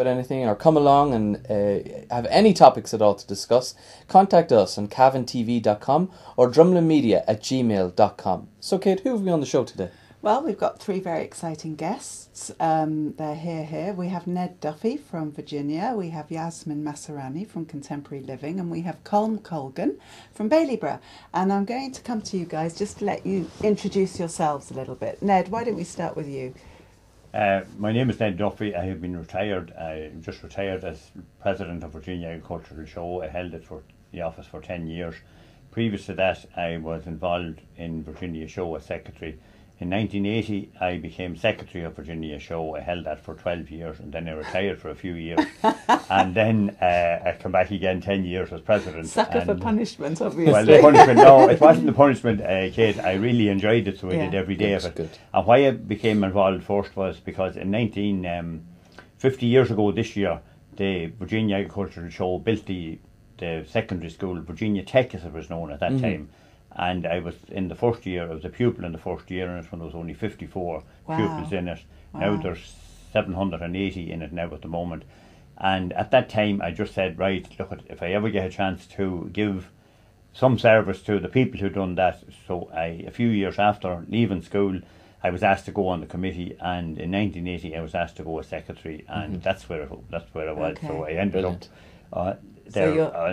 about anything or come along and have any topics at all to discuss, contact us on cavantv.com or drumlinmedia@gmail.com. So Kate, who have we on the show today? Well, we've got three very exciting guests. They're here. We have Ned Duffy from Virginia, we have Yasmin Masarani from Contemporary Living, and we have Colm Colgan from Baileyborough. And I'm going to come to you guys just to let you introduce yourselves a little bit. Ned, why don't we start with you? My name is Ned Duffy. I have been retired. I just retired as president of Virginia Agricultural Show. I held the office for 10 years. Previous to that, I was involved in Virginia Show as secretary. In 1980, I became secretary of Virginia Show. I held that for 12 years, and then I retired for a few years. And then I come back again 10 years as president. Sucker for punishment, obviously. Well, the punishment, no, it wasn't the punishment, Kate. I really enjoyed it, so I did every day of it. Good. And why I became involved first was because in 50 years ago this year, the Virginia Agricultural Show built the secondary school, Virginia Tech as it was known at that time. And I was in the first year, I was a pupil in the first year in it when there was only 54 pupils in it. Now there's 780 in it now at the moment. And at that time I just said, right, look, if I ever get a chance to give some service to the people who done that. So a few years after leaving school, I was asked to go on the committee, and in 1980 I was asked to go as secretary, and that's where I was. Okay. So I ended up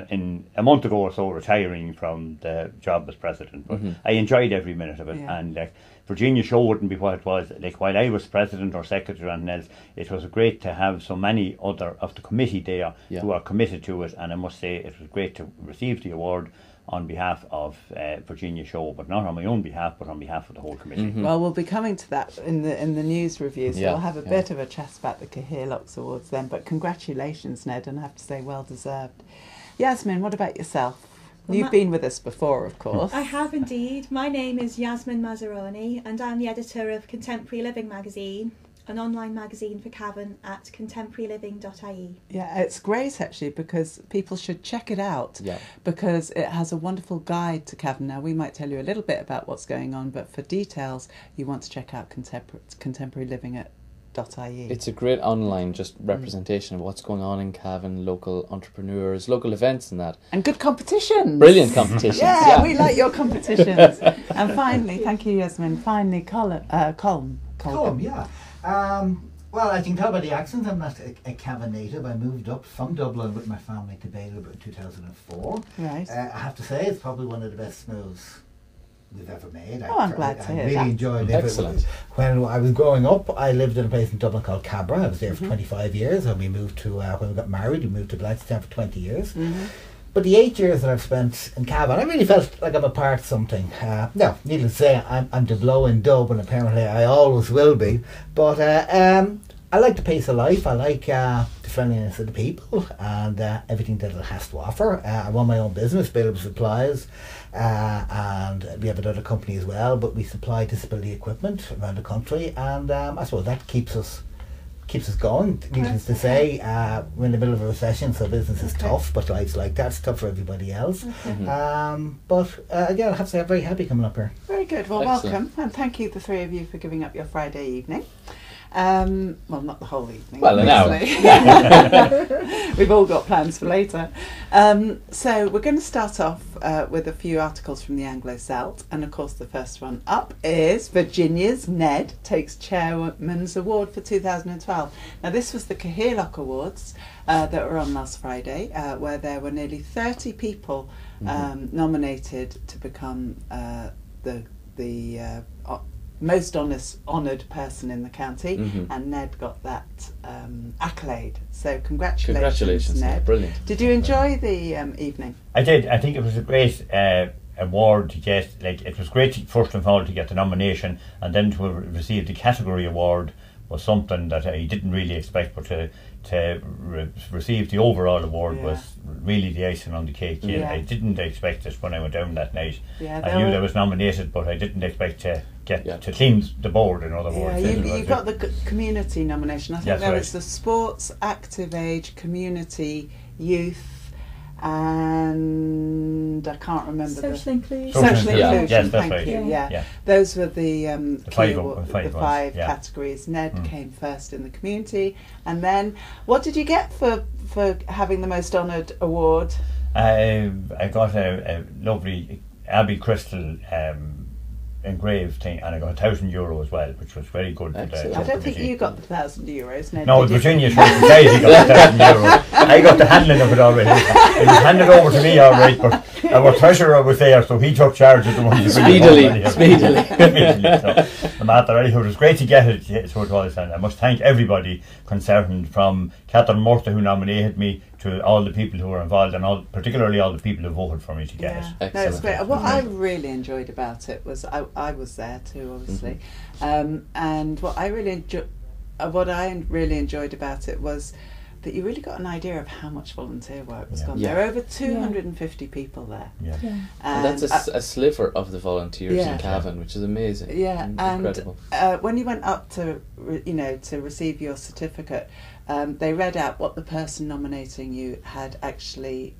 in a month ago or so retiring from the job as president, but I enjoyed every minute of it. And Virginia Show wouldn't be what it was like while I was president or secretary or anything else. It was great to have so many other of the committee there who are committed to it, and I must say it was great to receive the award on behalf of Virginia Show, but not on my own behalf, but on behalf of the whole committee. Well, we'll be coming to that in the news review, so we'll have a bit of a chat about the Cahill-Ox Awards then. But congratulations, Ned, and I have to say, well deserved. Yasmin, what about yourself? Well, you've been with us before, of course. I have indeed. My name is Yasmin Masarani, and I'm the editor of Contemporary Living magazine, an online magazine for Cavan at contemporaryliving.ie. Yeah, it's great actually, because people should check it out because it has a wonderful guide to Cavan. Now, we might tell you a little bit about what's going on, but for details, you want to check out contemporaryliving.ie. It's a great online just representation of what's going on in Cavan, local entrepreneurs, local events and that. And good competitions. Brilliant competitions. We like your competitions. And finally, thank you, Yasmin, finally, Colm. Well, I can tell by the accent I'm not a Cavan native. I moved up from Dublin with my family to Baileyborough in 2004. Right. I have to say it's probably one of the best moves we've ever made. I'm glad to hear that. I really enjoyed it. Excellent. When I was growing up, I lived in a place in Dublin called Cabra. I was there for 25 years, and we moved to, when we got married, we moved to Blanchardstown for 20 years. But the 8 years that I've spent in Cavan, I really felt like I'm a part of something. No, needless to say, I'm the blow in Dub, and apparently I always will be. But I like the pace of life. I like the friendliness of the people and everything that it has to offer. I run my own business, Baileyborough Supplies, and we have another company as well, but we supply disability equipment around the country, and I suppose that keeps us going. Needless to say, we're in the middle of a recession, so business is tough, but life's like that. It's tough for everybody else. But again, I have to say I'm very happy coming up here. Very good. Well, welcome, and thank you, the three of you, for giving up your Friday evening. Well, not the whole evening. Well, an hour. We've all got plans for later. So we're going to start off with a few articles from the Anglo-Celt, and of course the first one up is Virginia's Ned takes Chairman's Award for 2012. Now, this was the Cahill-Ox Awards that were on last Friday, where there were nearly 30 people nominated to become the most honoured person in the county, and Ned got that accolade. So congratulations, Ned. Brilliant. Did you enjoy the evening? I did. I think it was a great award to get. Like, it was great first of all to get the nomination, and then to receive the category award was something that I didn't really expect, but to receive the overall award was really the icing on the cake. I didn't expect it when I went down that night. I knew I was nominated, but I didn't expect to get to clean the board, in other words. You got the community nomination. I think there was the sports, active age, community, youth, and I can't remember Social inclusion. Social Yeah. inclusion. Yes, that's thank right. you. Yeah. Yeah. Those were the five the ones, five yeah. categories. Ned came first in the community, and then what did you get for having the most honoured award? I got a lovely Abbey crystal engraved thing, and I got €1,000 as well, which was very good. For Excellent. the I don't think committee. you got the €1,000, Ned. No, did you? Virginia Society got €1,000. I got the handling of it already. It was handed over to me all right, but our treasurer was there, so he took charge of the money. Speedily. So, no matter anyhow, it was great to get it, so it was, and I must thank everybody concerned, from Catherine Murtha, who nominated me, to all the people who were involved, and particularly all the people who voted for me to get it. No, it's Excellent. great. What I really enjoyed about it was I was there too, obviously, and what I really enjoyed about it was that you really got an idea of how much volunteer work was gone. Yeah. There were over 250 people there. Yeah. Yeah. And that's a sliver of the volunteers Yeah. in Cavan, which is amazing. Yeah, Incredible. and when you went up to to receive your certificate, they read out what the person nominating you had actually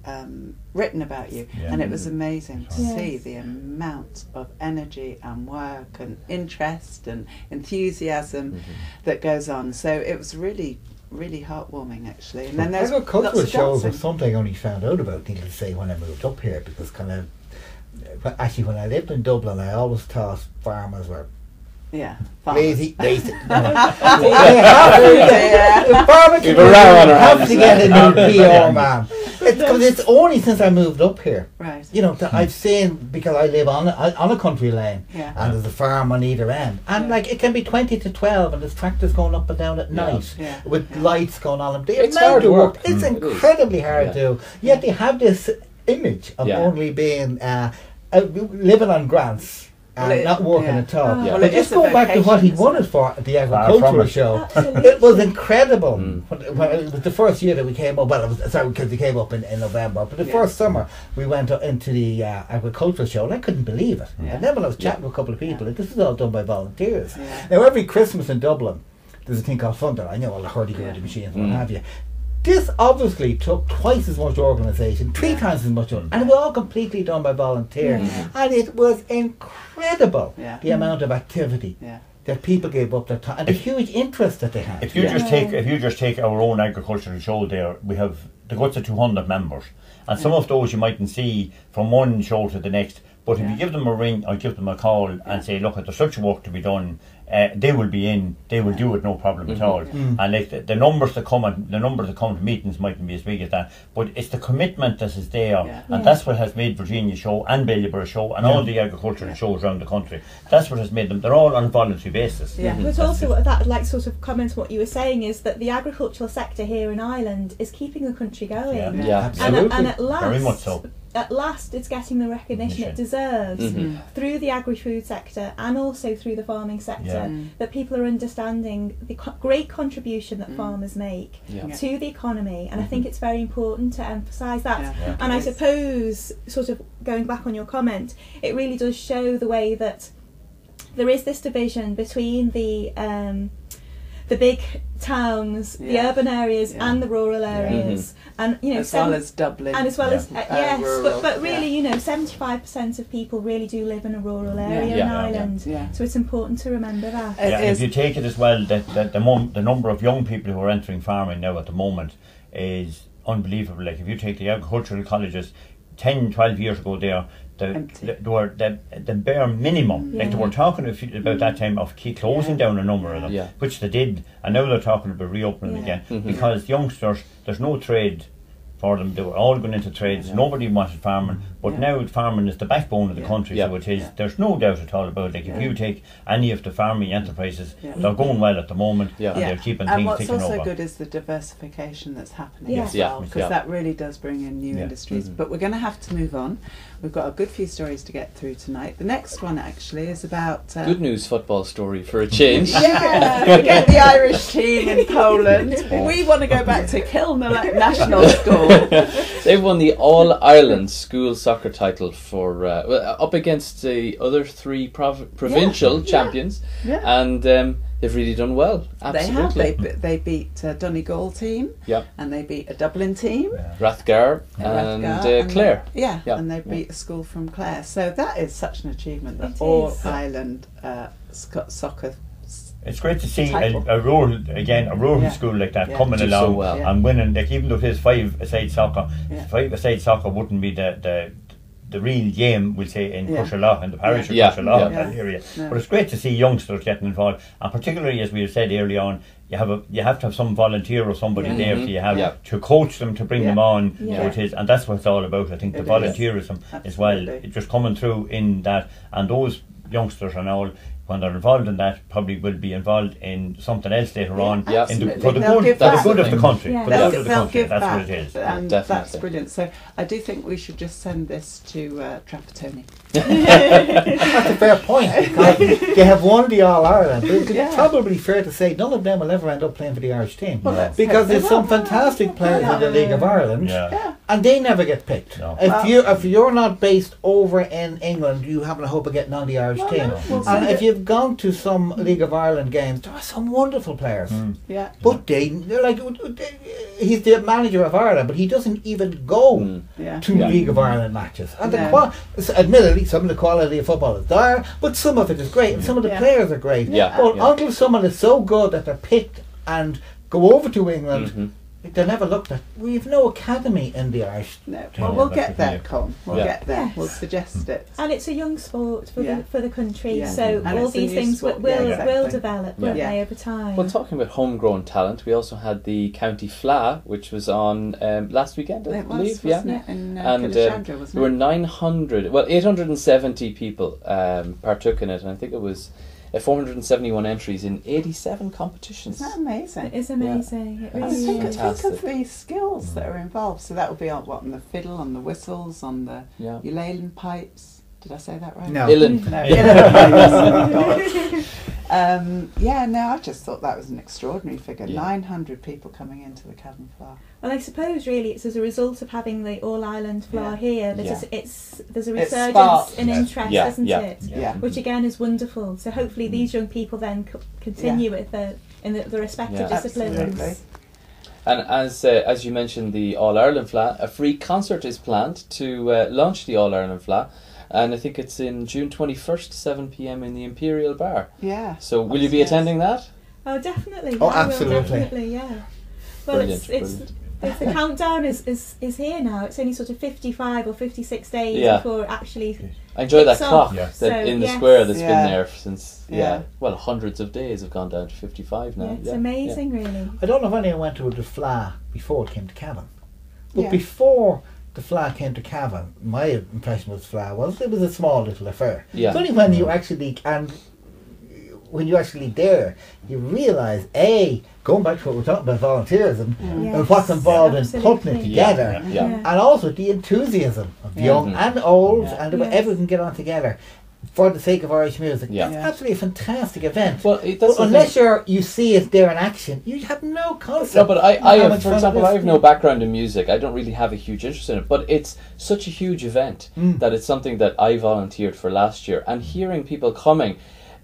written about you, Yeah. and it was amazing to Yes. see the amount of energy and work and interest and enthusiasm that goes on. So it was really heartwarming, actually. And then there's lots Agricultural of shows dancing. was something I only found out about, needless to say, when I moved up here, because actually when I lived in Dublin, I always thought farmers were Yeah, lazy. Yeah. Farmers We've a row on our have hands to get a now. new PR man. It's only since I moved up here, Right. that I've seen, because I live on a country lane, Yeah. and there's a farm on either end, and Yeah. like it can be 20 to 12, and there's tractors going up and down at night Yeah. with Yeah. lights going on. The It's amount hard of work. It's It is. incredibly hard Yeah. to do. Yet they have this image of Yeah. only being living on grants. And Well, not working yeah. at all. Oh. Yeah. Well, But it just is a go back to what he vocation, won it isn't for at the from agricultural it. show. Absolutely. It was incredible. Mm. When it was the first year that we came up. Well, it was, sorry, because we came up in November. But the Yeah. first summer we went into the agricultural show, and I couldn't believe it. Yeah. And then when I was chatting with a couple of people, this is all done by volunteers. Yeah. Now every Christmas in Dublin, there's a thing called Thunder. I know all the hurdy-gurdy machines and what have you. This obviously took twice as much organisation, 3 times as much, and it was all completely done by volunteers. And it was incredible, Yeah. the amount of activity Yeah. that people gave up their time and the huge interest that they had. If you just take our own agricultural show there, we have the guts of 200 members, and some of those you mightn't see from one show to the next. But if you give them a ring or give them a call and say, look, there's such work to be done, they will be in. They will do it, no problem at all. And like the numbers that come to meetings mightn't be as big as that, but it's the commitment that is there, and that's what has made Virginia Show and Bellyborough Show and all the agricultural shows around the country. That's what has made them. They're all on a voluntary basis. Yeah. But also what that sort of comment on what you were saying is that the agricultural sector here in Ireland is keeping the country going. Yeah. Yeah. Absolutely. And at last, Very much so. At last, it's getting the recognition it deserves through the agri-food sector and also through the farming sector. That people are understanding the great contribution that farmers make to the economy, and I think it's very important to emphasise that. Yeah. And I suppose, sort of going back on your comment, it really does show the way that there is this division between the big towns, the urban areas, and the rural areas, and as well as Dublin, and as well as yes, rural, but really, 75% of people really do live in a rural area in Ireland. Yeah. So it's important to remember that. Yeah, if you take it as well, that the number of young people who are entering farming now at the moment is unbelievable. Like if you take the agricultural colleges, 10, 12 years ago they were the bare minimum. Like they were talking about that time of closing down a number of them, which they did, and now they're talking about reopening again because youngsters, there's no trade for them. They were all going into trades. Nobody wanted farming, but now farming is the backbone of the country. So it is. There's no doubt at all about it. Like if you take any of the farming enterprises, they're going well at the moment, and they're keeping things ticking over. And what's also good is the diversification that's happening as well, because that really does bring in new industries. But we're going to have to move on. We've got a good few stories to get through tonight. The next one actually is about good news football story for a change. Yeah, we get the Irish team in Poland. We want to go back to Cavan National School. They've won the All-Ireland school soccer title for up against the other three provincial champions, and they've really done well. Absolutely. They have. They beat Donegal team, and they beat a Dublin team, Rathgar and Clare. And they beat a school from Clare. So that is such an achievement. That All-Ireland soccer. It's great to see a rural school like that coming along and winning. Like, even though it is five-a-side soccer wouldn't be the real game, we'll say, in Cusherlough, in the parish of Cusherlough, that area. But it's great to see youngsters getting involved, and particularly, as we have said early on, you have to have some volunteer or somebody there, so you have to coach them, to bring them on. So it is, and that's what it's all about. I think the volunteerism as well, it's just coming through in that, and those youngsters and all, when they're involved in that, probably will be involved in something else later on for the good of the country. For the good of the country, that's what it is. And that's brilliant. So I do think we should just send this to Trapattoni. That's a fair point, because they have won the All-Ireland. It's probably fair to say none of them will ever end up playing for the Irish team, because there's some fantastic players in the League of Ireland, and they never get picked. If you're not based over in England, you haven't a hope of getting on the Irish team. And if you've gone to some League of Ireland games, there are some wonderful players. But they're like, he's the manager of Ireland, but he doesn't even go to League of Ireland matches. And admittedly, some of the quality of football is there, but some of it is great, and some of the players are great. But until someone is so good that they're picked and go over to England, they're never looked at. We've no academy in the Irish. No, well, we'll get there, Con. We'll get there. We'll suggest it. And it's a young sport for the country, so and all these things will develop, won't they, over time. Well, talking about homegrown talent, we also had the County Fla, which was on last weekend, I believe. In and there were 870 people partook in it, and I think it was 471 entries in 87 competitions. Isn't that amazing? It is amazing. It really is. Think of the skills that are involved. So that will be on the fiddle, on the whistles, on the ukulele pipes. Did I say that right? No. Uilleann. I just thought that was an extraordinary figure. 900 people coming into the Cavan Flower. Well, I suppose really it's as a result of having the All-Ireland Flower here. There's a resurgence in interest, isn't it? Which again is wonderful. So hopefully these young people then continue with the respective disciplines. Absolutely. And as you mentioned, the All-Ireland Fla, a free concert is planned to launch the All-Ireland Fla. And I think it's in June 21st, 7 p.m. in the Imperial Bar. Yeah. So will you be attending that? Oh, definitely. Oh, absolutely. Definitely, yeah. Well, brilliant. The countdown is here now. It's only sort of 55 or 56 days before it actually. I enjoy that clock in the square that's been there since hundreds of days have gone down to 55 now. Yeah, it's amazing, really. I don't know if anyone went to the Fla before it came to Cavan, but before the Fla came to Cavan, my impression of the Fla was it was a small little affair. It's only when you actually there, you realise going back to what we're talking about, volunteerism and what's involved in putting it together, and also the enthusiasm of young and old and everyone get on together for the sake of Irish music. That's absolutely a fantastic event. Well, but unless you see it there in action, you have no concept. No, but I have no background in music. I don't really have a huge interest in it. But it's such a huge event that it's something that I volunteered for last year. And hearing people coming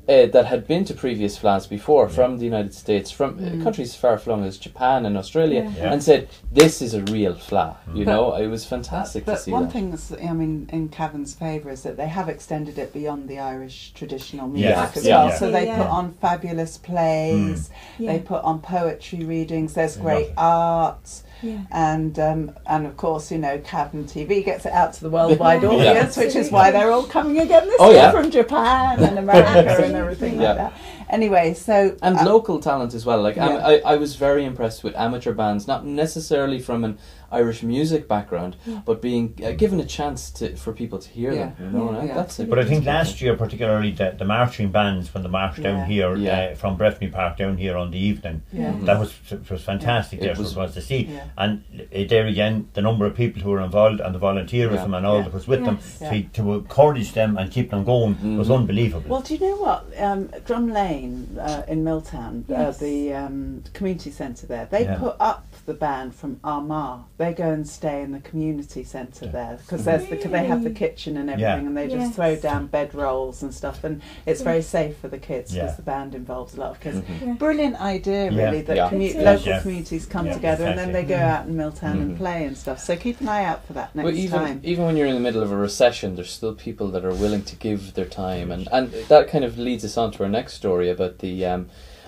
that had been to previous Flas before from the United States, from countries as far flung as Japan and Australia, and said, this is a real Fla. You know, it was fantastic to see that. But one thing that's, in Cavan's favour is that they have extended it beyond the Irish traditional music as well. So they put on fabulous plays, they put on poetry readings, there's great art. And of course, Cavan TV gets it out to the worldwide audience, which is why they're all coming again this year from Japan and America and everything like that. Anyway, and local talent as well. Like I was very impressed with amateur bands, not necessarily from an Irish music background, but being given a chance for people to hear them. But I think last year, particularly the marching bands when they marched down here from Breffni Park down here on the evening, that was fantastic. It was to see, and there again, the number of people who were involved and the volunteerism and all that was with them, to encourage them and keep them going was unbelievable. Well, do you know what? Drum Lane in Milltown, the community centre there, they put up of the band from Armagh, they go and stay in the community centre there, because they have the kitchen and everything, and they just throw down bedrolls and stuff, and it's very safe for the kids because the band involves a lot of kids. Brilliant idea, really, that local communities come together and then they go out in Milltown and play and stuff. So keep an eye out for that next time. Even when you're in the middle of a recession, there's still people that are willing to give their time, and that kind of leads us on to our next story about the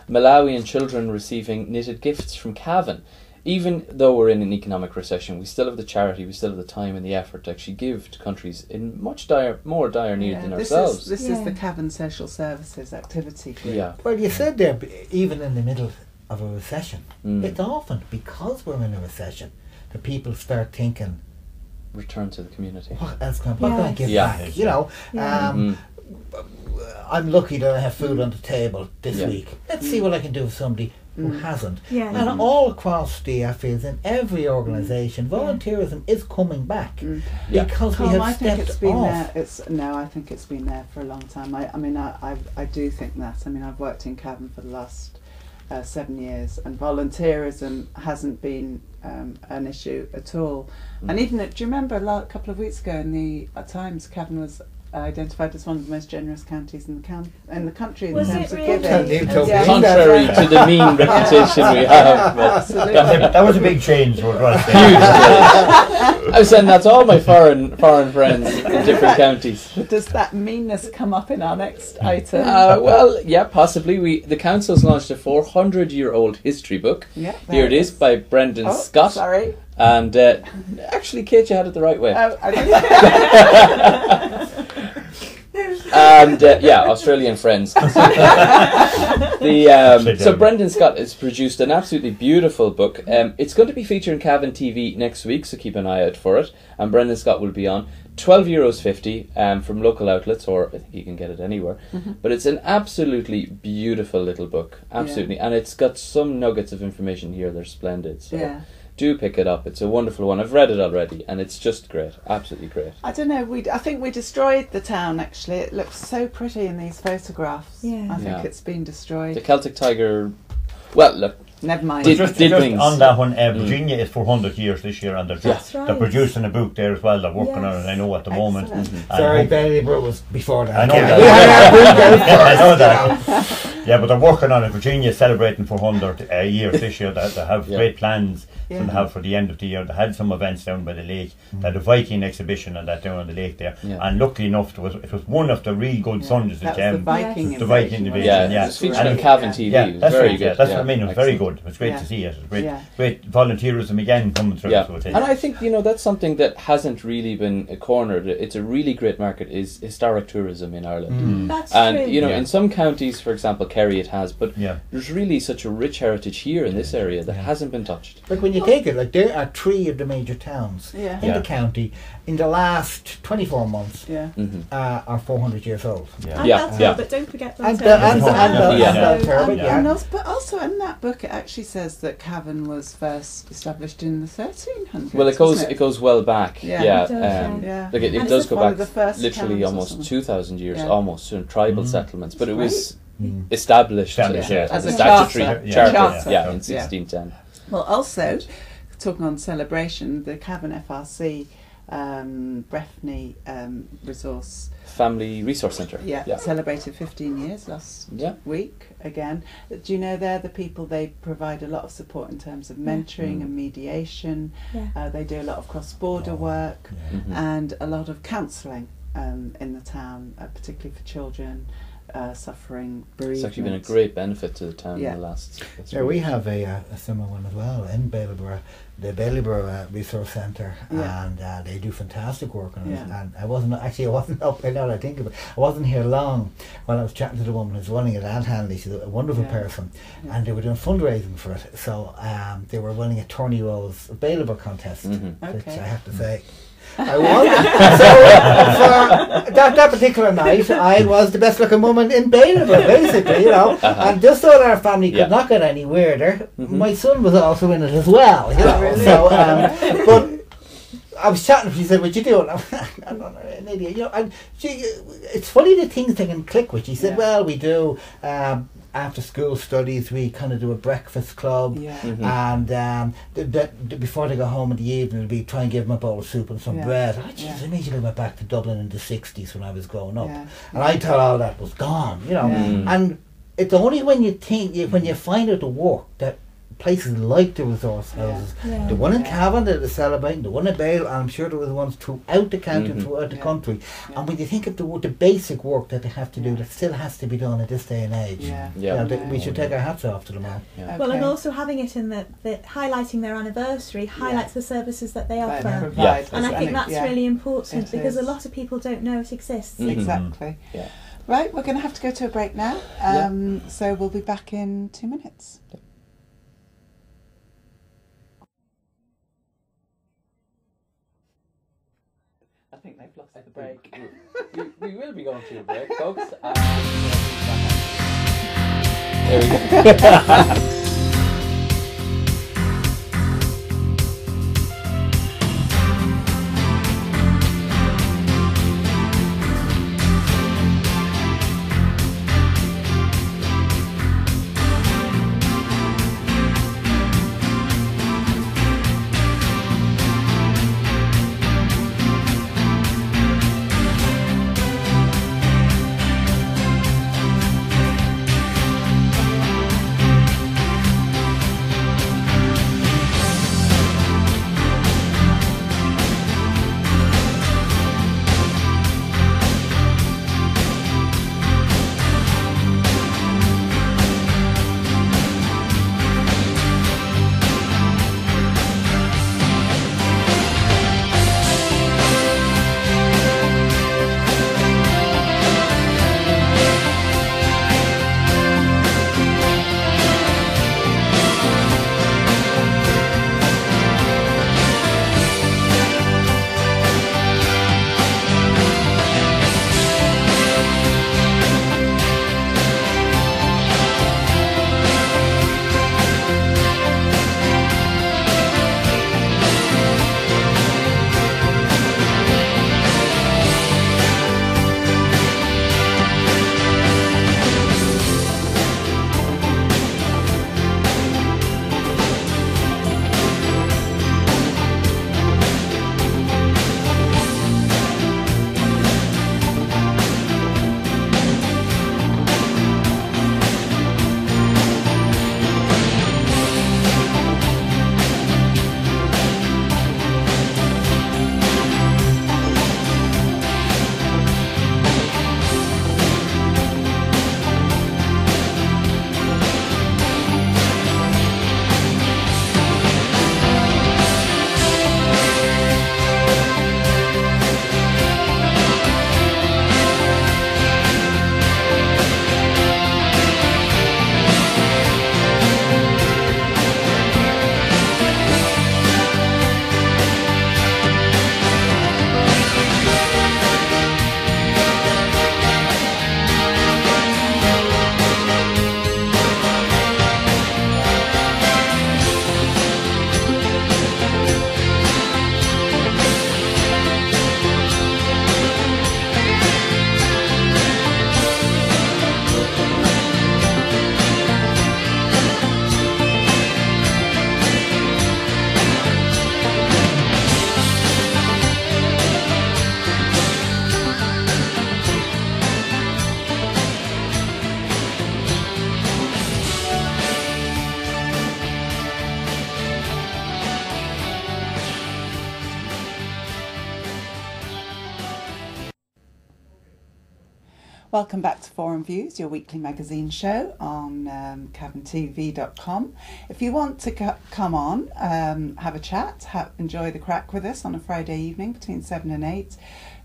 Malawian children receiving knitted gifts from Cavan. Even though we're in an economic recession, we still have the charity, we still have the time and the effort to actually give to countries in much more dire need than ourselves. This is the Cavan Social Services activity group. Yeah. Well, you said there, even in the middle of a recession, it's often because we're in a recession that people start thinking, return to the community. What else can I give back? You know, I'm lucky that I have food on the table this week. Let's see what I can do for somebody who hasn't. And all across the airfields, in every organisation, volunteerism is coming back because we have I think stepped it's been off. there. I think it's been there for a long time. I do think that. I mean, I've worked in Cavan for the last 7 years, and volunteerism hasn't been an issue at all. And even, do you remember a couple of weeks ago in the Times, Cavan was identified as one of the most generous counties in the country in terms of giving. Contrary to the mean reputation we have. Absolutely. That was a big change. Huge. I was saying that to all my foreign friends in different counties. Does that meanness come up in our next item? Well, yeah, possibly. The council's launched a 400-year-old history book. Yeah, here it is by Brendan Scott. Sorry. And actually, Kate, you had it the right way. And Australian friends. So Brendan Scott has produced an absolutely beautiful book. It's going to be featured in Cavan TV next week, so keep an eye out for it. And Brendan Scott will be on. €12.50 from local outlets, or I think you can get it anywhere. But it's an absolutely beautiful little book, absolutely, and it's got some nuggets of information here. They're splendid. So. Do pick it up. It's a wonderful one. I've read it already, and it's just great. Absolutely great. I don't know. I think we destroyed the town. Actually, it looks so pretty in these photographs. I think it's been destroyed. The Celtic Tiger. Well, look. Never mind. Just on that one, Virginia is 400 years this year, and they're producing a book there as well. They're working on it, I know, at the moment. Sorry, Bellyborough was before that. I know that. I know that. Yeah, but they're working on it. Virginia is celebrating 400 years this year. They have great plans to have for the end of the year. They had some events down by the lake. They had a Viking exhibition and that down on the lake there. And luckily enough, it was one of the real good Sundays. The Viking invasion. Yeah, it's featured on Cavan TV. Yeah, that's very good. That's what I mean. It was very good. It was great to see it. It was great volunteerism again coming through. And I think, that's something that hasn't really been cornered. It's a really great market, is historic tourism in Ireland. That's true. In some counties, for example, Kerry, it has, but there's really such a rich heritage here in this area that hasn't been touched. Like when you take it, like there are 3 of the major towns in the county in the last 24 months are 400 years old. But don't forget those. But also in that book, it actually says that Cavan was first established in the 1300s. Well, it goes well back. It does go back literally almost 2,000 years, almost to tribal settlements. But it was established as a statutory charter, in 1610. Well, also, talking on celebration, the Cavan FRC Breffni Resource Family Resource Centre celebrated 15 years last week again. Do you know they're the people? They provide a lot of support in terms of mentoring and mediation. They do a lot of cross-border work and a lot of counselling in the town, particularly for children suffering bereavement. It's actually been a great benefit to the town in the last. We have a similar one as well in Bellyborough, the Bellyborough Resource Centre, and they do fantastic work on it. And I wasn't up there now that I think of it. I wasn't here long when I was chatting to the woman who's running it, Anne Hanley. She's a wonderful person, and they were doing fundraising for it. So they were running a Tony Rose Bellyborough contest, which I have to say I won. So for that particular night, I was the best looking woman in Bellyborough, basically, and just so that our family could not get any weirder, my son was also in it as well, Really? So, but I was chatting, she said, "What you doing?" I'm not an idiot, and it's funny the things they can click with. She said, "Well, we do after school studies, we kind of do a breakfast club, and before they go home in the evening, it'd be try and give them a bowl of soup and some bread. I just immediately went back to Dublin in the 60s when I was growing up, and I thought all that was gone, you know. And it's only when you when you find out the work that places like the resource houses, the one in Cavan that is celebrating, the one in Bale, and I'm sure there was ones throughout the county and throughout the country. And when you think of the basic work that they have to do, that still has to be done at this day and age, we should take our hats off to them all. Well, and also having it in the highlighting their anniversary highlights the services that they offer. And I think that's really important because a lot of people don't know it exists. Exactly. Right, we're going to have to go to a break now, so we'll be back in 2 minutes. I think they've lost the break. We will be going to a break, folks. There we go. Welcome back to Forum Views, your weekly magazine show on cavantv.com. If you want to come on, have a chat, enjoy the crack with us on a Friday evening between 7 and 8,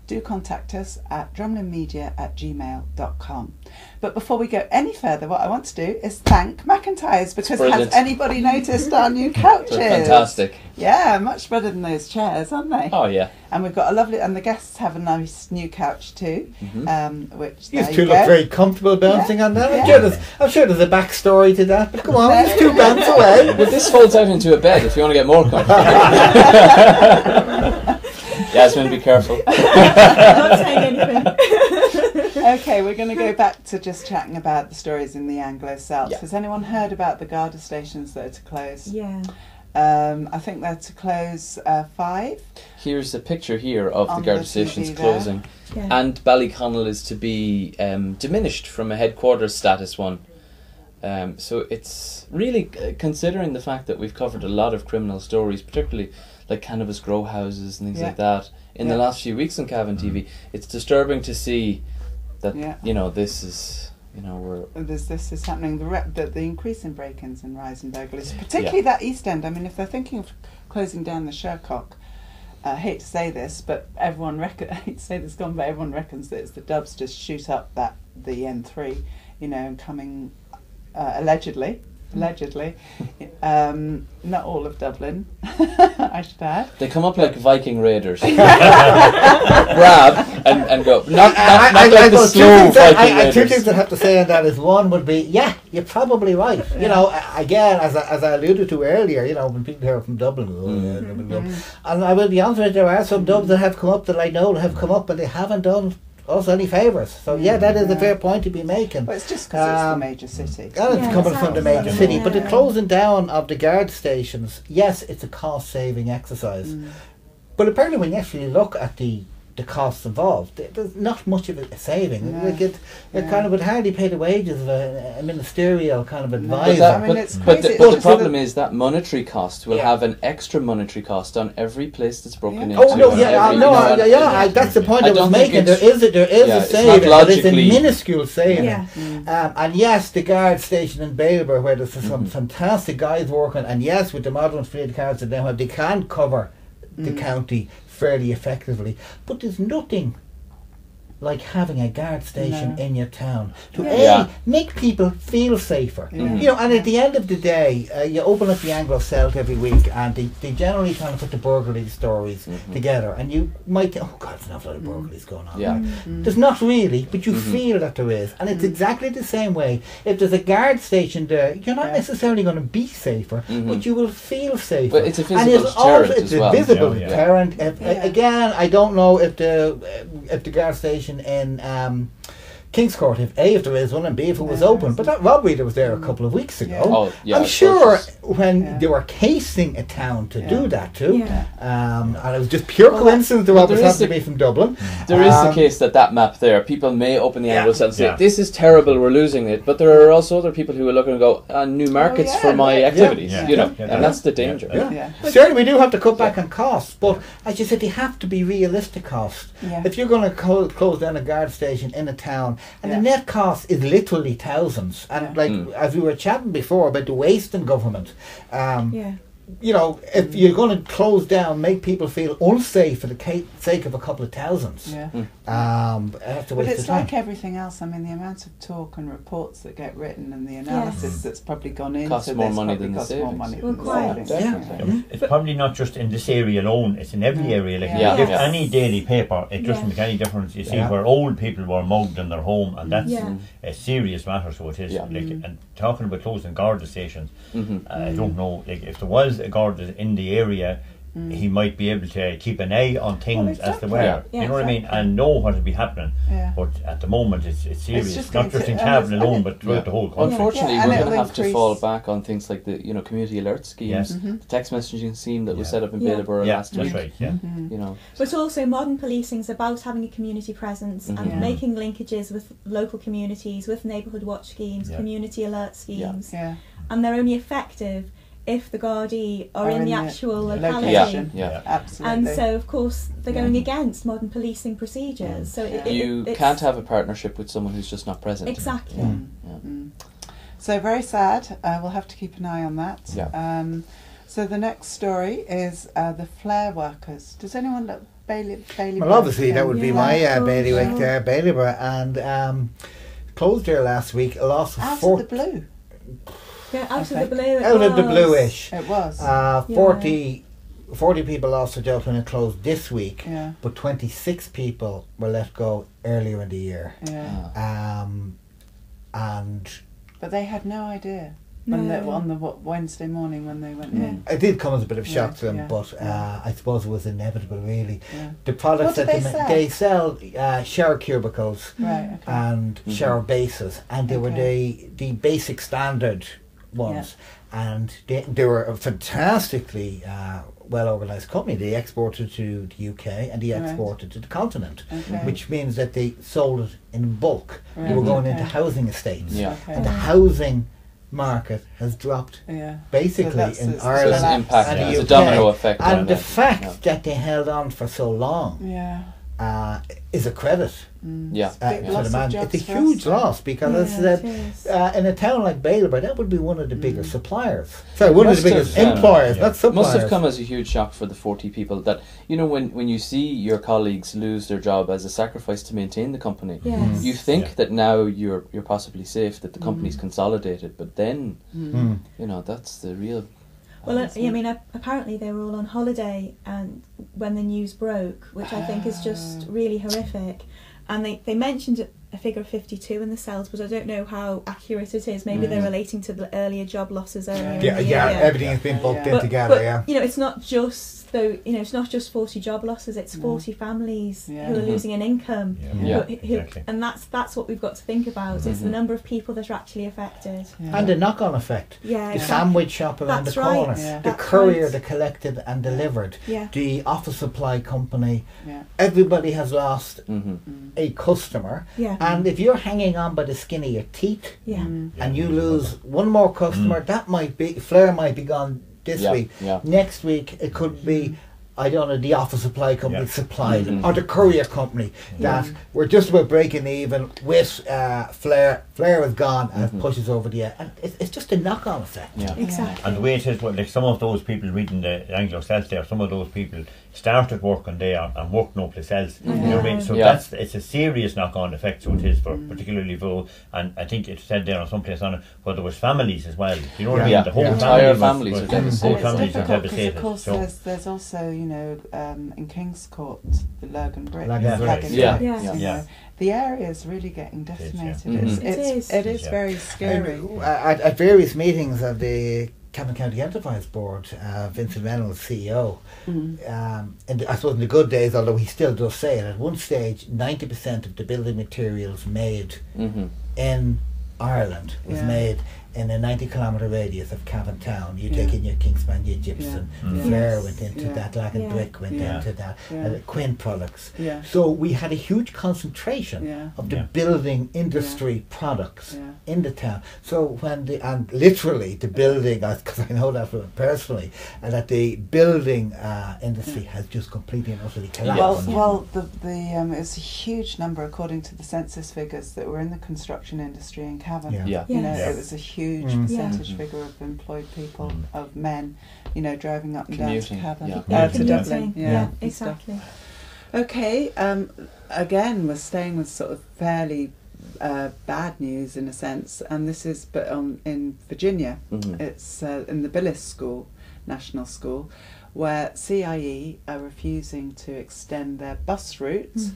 do contact us at drumlinmedia@gmail.com. But before we go any further, what I want to do is thank McIntyre's, because has anybody noticed our new couches? They're fantastic. Yeah, much better than those chairs, aren't they? Oh, yeah. And we've got a lovely, and the guests have a nice new couch too, which these two look very comfortable bouncing on that. Yeah. I'm sure there's a backstory to that, but come on, these two bounce away. But this folds out into a bed if you want to get more comfortable. Yasmin, be careful. I'm not saying anything. Okay, we're going to go back to just chatting about the stories in the Anglo-Celt. Yeah. Has anyone heard about the Garda stations that are to close? Yeah. I think they're to close 5. Here's a picture here of the On Garda the stations TV closing. Yeah. And Ballyconnell is to be diminished from a headquarters status one. So it's really, considering the fact that we've covered a lot of criminal stories, particularly like cannabis grow houses and things like that, in the last few weeks on Cavan TV, it's disturbing to see that, you know, this is, you know, this is happening. The increase in break-ins and rise in burglaries, particularly that East End. I mean, if they're thinking of closing down the Shercock, I hate to say this, but I hate to say this, but everyone reckons that it's the Dubs just shoot up the N3, you know, and coming allegedly, not all of Dublin, I should add. they come up like Viking raiders. Grab and go. Not like the slow Viking raiders. Two things I have to say on that is, one would be, you're probably right. You know, again, as I alluded to earlier, you know, when people hear from Dublin, and I will be honest with you, there are some Dubs that have come up that I know have come up, but they haven't done us any favours. So that is a fair point to be making. Well, it's just because it's the major city. And it's coming from the major city. But the closing down of the guard stations, yes, it's a cost-saving exercise. But apparently when you actually look at the costs involved, there's not much of a saving. Like it kind of would hardly pay the wages of a ministerial kind of advisor. But the problem is that monetary cost will have an extra monetary cost on every place that's broken into. Oh no, that's the point I was making. There is a saving, but it's a minuscule saving. And yes, the guard station in Bailborough, where there's some fantastic guys working, and yes, with the modern fleet cards that they have, they can cover the county fairly effectively, but there's nothing like having a guard station in your town to make people feel safer. You know, and at the end of the day, you open up the Anglo-Celt every week, and they generally kind of put the burglary stories together, and you might think, oh God, there's an awful lot of burglaries going on. There's not really, but you feel that there is, and it's exactly the same way. If there's a guard station there, you're not necessarily going to be safer, but you will feel safer. But it's a visible deterrent as well. It's a visible deterrent. Again, I don't know if the guard station in King's Court, if there is one, and B, if it was open. But that robbery that was there a couple of weeks ago, I'm sure when they were casing a town to do that too, and it was just pure coincidence the robbers happened to be from Dublin. There is the case that map there, people may open the Anglo-Celt and say, this is terrible, we're losing it, but there are also other people who are looking and go, new markets for my activities, you know, and that's the danger. Certainly we do have to cut back on costs, but as you said, they have to be realistic costs. If you're going to close down a guard station in a town, and the net cost is literally thousands, and as we were chatting before about the waste in government, you know, if you're going to close down, make people feel unsafe for the sake of a couple of thousands, but it's like everything else. I mean, the amount of talk and reports that get written and the analysis that's probably gone into costs more money than the savings. It's probably not just in this area alone, it's in every area. Like if any daily paper, it doesn't make any difference. You see where old people were mugged in their home, and that's a serious matter, so it is. Like, and talking about closing Garda stations, I don't know, like, if there was a Garda in the area, he might be able to keep an eye on things as they were. You know what I mean? And know what will be happening. But at the moment, it's serious. Not just in Cavan alone, but throughout the whole country. Unfortunately, we're going to have to fall back on things like the community alert schemes, the text messaging scheme that was set up in Bailborough last week. That's right. You know. But also, modern policing is about having a community presence and making linkages with local communities, with neighbourhood watch schemes, community alert schemes, and they're only effective if the Gardaí are in the actual locality. Absolutely. And so, of course, they're going against modern policing procedures. So you can't have a partnership with someone who's just not present. Exactly. So very sad. We'll have to keep an eye on that. So the next story is the flare workers. Does anyone look Bailey? Well, obviously that would be my bailiwick there, Bailborough, and closed there last week. A loss of out of the blue. Yeah, out of the blue. Out of the bluish. It was. 40 people lost their jobs when it closed this week, but 26 people were let go earlier in the year. But they had no idea. on the Wednesday morning when they went in. It did come as a bit of shock to them, yeah, but I suppose it was inevitable, really. Yeah. The products What that do they sell shower cubicles Right, okay. and shower bases, and they were the basic standard ones, and they were a fantastically well organised company. They exported to the UK and they exported to the continent, which means that they sold it in bulk. Right. They were going into housing estates, and the housing market has dropped basically So in it's Ireland There's an impact, and the there's a UK. domino effect. And on the it. fact that they held on for so long is a credit. Yeah. To the loss of man. jobs It's a for huge us. loss because it is. in a town like Baylor, that would be one of the bigger suppliers. Sorry, one of the biggest employers, not suppliers. Must have come as a huge shock for the 40 people that, you know, when you see your colleagues lose their job as a sacrifice to maintain the company, Yes. you think that now you're possibly safe, that the company's consolidated, but then, you know, that's the real... Well, I mean, apparently they were all on holiday and when the news broke, which I think is just really horrific. And they mentioned a figure of 52 in the cells, but I don't know how accurate it is. Maybe they're relating to the earlier job losses earlier in the year. Everything's been booked in together. But, you know, it's not just it's not just 40 job losses. It's 40 families who are losing an income. And that's what we've got to think about. It's the number of people that are actually affected. And the knock-on effect. Yeah, the sandwich shop around the corner, the courier that collected and delivered, the office supply company. Everybody has lost a customer. And if you're hanging on by the skin of your teeth and you lose one more customer, that might be, Flair might be gone this week. Next week it could be, I don't know, the office supply company supplied them, or the courier company that we're just about breaking even with Flair. Flair is gone and it pushes over the edge. And it's just a knock-on effect. Exactly. And the way it is, like some of those people reading the Anglo-Celt there, some of those people started working there and worked no place else. You know what I mean? So it's a serious knock-on effect. So it is for particularly for, and I think it said there on some place on it, where there was families as well. You know what I mean? The whole entire families are devastated. And it's difficult because, devastated. of course, So there's also, you know, in King's Court, the Lurgan Brick. The area is really getting decimated. It is very scary. At various meetings of the Cavan County Enterprise Board, Vincent Reynolds, CEO, and I suppose in the good days, although he still does say it, at one stage 90% of the building materials made in Ireland was made in a 90-kilometre radius of Cavan town. You take in your Kingspan, your gypsum, Flair went into that, Lagan Brick went into that, Quinn products. So we had a huge concentration of the building industry products in the town. So when and literally the building, because I know that personally, and that the building industry has just completely and utterly collapsed. Well, it's a huge number according to the census figures that were in the construction industry in Cavan. You know, it was a huge percentage figure of employed people, of men, you know, driving up and Commuting. down to Cavan, to Commuting. Dublin. Exactly. Okay, again, we're staying with sort of fairly bad news in a sense, and this is in Virginia. It's in the Billis School, National School, where CIE are refusing to extend their bus routes